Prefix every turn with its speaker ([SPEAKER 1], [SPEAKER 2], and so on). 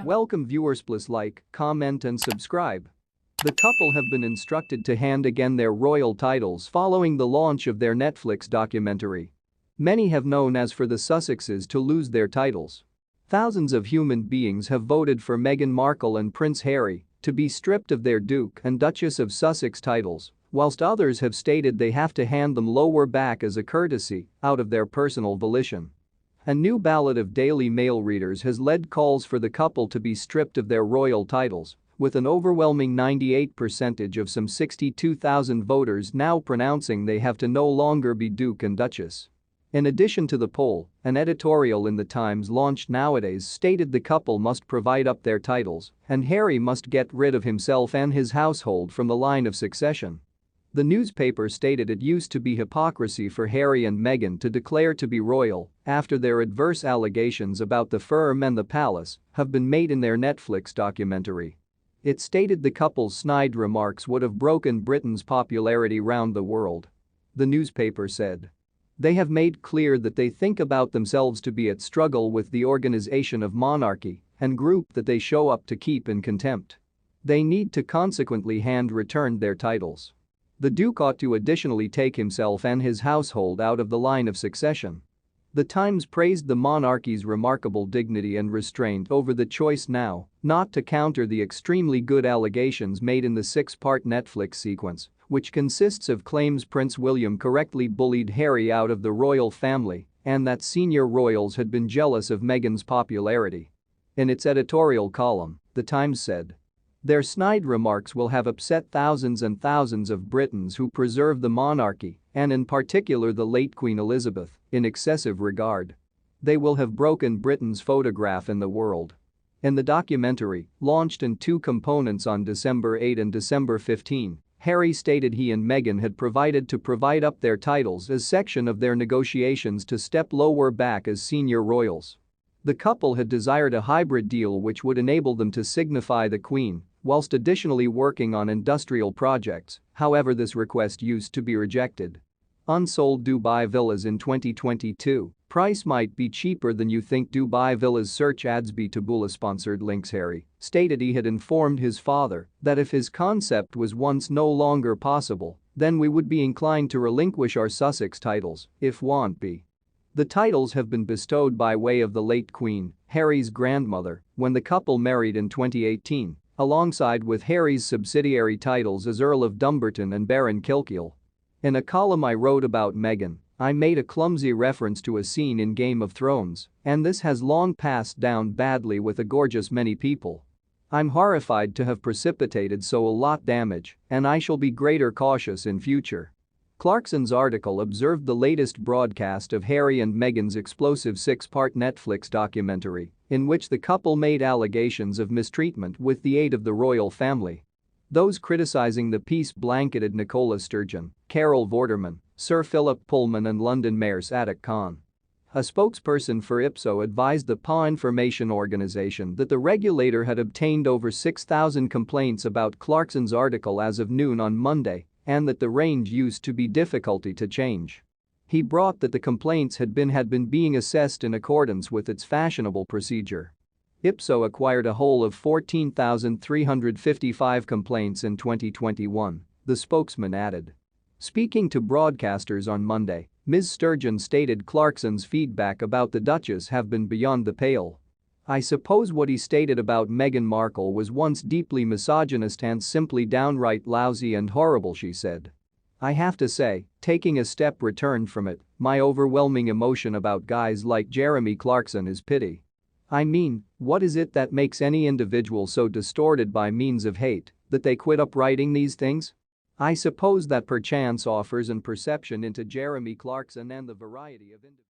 [SPEAKER 1] Welcome viewers, please like, comment and subscribe. The couple have been instructed to hand again their royal titles following the launch of their Netflix documentary. Many have known as for the Sussexes to lose their titles. Thousands of human beings have voted for Meghan Markle and Prince Harry to be stripped of their Duke and Duchess of Sussex titles, whilst others have stated they have to hand them lower back as a courtesy out of their personal volition. A new ballot of Daily Mail readers has led calls for the couple to be stripped of their royal titles, with an overwhelming 98% of some 62,000 voters now pronouncing they have to no longer be Duke and Duchess. In addition to the poll, an editorial in The Times launched nowadays stated the couple must provide up their titles and Harry must get rid of himself and his household from the line of succession. The newspaper stated it used to be hypocrisy for Harry and Meghan to declare to be royal after their adverse allegations about the firm and the palace have been made in their Netflix documentary. It stated the couple's snide remarks would have broken Britain's popularity round the world. The newspaper said. They have made clear that they think about themselves to be at struggle with the organization of monarchy and group that they show up to keep in contempt. They need to consequently hand return their titles. The Duke ought to additionally take himself and his household out of the line of succession. The Times praised the monarchy's remarkable dignity and restraint over the choice now not to counter the extremely good allegations made in the six-part Netflix sequence, which consists of claims Prince William correctly bullied Harry out of the royal family and that senior royals had been jealous of Meghan's popularity. In its editorial column, The Times said, their snide remarks will have upset thousands and thousands of Britons who preserve the monarchy, and in particular the late Queen Elizabeth, in excessive regard. They will have broken Britain's photograph in the world. In the documentary, launched in two components on December 8 and December 15, Harry stated he and Meghan had provided to provide up their titles as section of their negotiations to step lower back as senior royals. The couple had desired a hybrid deal which would enable them to signify the Queen, whilst additionally working on industrial projects, however this request used to be rejected. Unsold Dubai villas in 2022, price might be cheaper than you think. Dubai villas search Adsby Taboola sponsored links. Harry stated he had informed his father that if his concept was once no longer possible, then we would be inclined to relinquish our Sussex titles, if want be. The titles have been bestowed by way of the late Queen, Harry's grandmother, when the couple married in 2018, alongside with Harry's subsidiary titles as Earl of Dumbarton and Baron Kilkeel. In a column I wrote about Meghan, I made a clumsy reference to a scene in Game of Thrones, and this has long passed down badly with a gorgeous many people. I'm horrified to have precipitated so a lot damage, and I shall be greater cautious in future. Clarkson's article observed the latest broadcast of Harry and Meghan's explosive six-part Netflix documentary, in which the couple made allegations of mistreatment with the aid of the royal family. Those criticizing the piece blanketed Nicola Sturgeon, Carol Vorderman, Sir Philip Pullman and London Mayor Sadiq Khan. A spokesperson for Ipso advised the PA Information Organization that the regulator had obtained over 6,000 complaints about Clarkson's article as of noon on Monday, and that the range used to be difficulty to change. He brought that the complaints had been being assessed in accordance with its fashionable procedure. Ipso acquired a whole of 14,355 complaints in 2021, the spokesman added. Speaking to broadcasters on Monday, Ms. Sturgeon stated Clarkson's feedback about the Duchess have been beyond the pale. I suppose what he stated about Meghan Markle was once deeply misogynist and simply downright lousy and horrible, she said. I have to say, taking a step returned from it, my overwhelming emotion about guys like Jeremy Clarkson is pity. I mean, what is it that makes any individual so distorted by means of hate that they quit up writing these things? I suppose that perchance offers and perception into Jeremy Clarkson and the variety of individuals.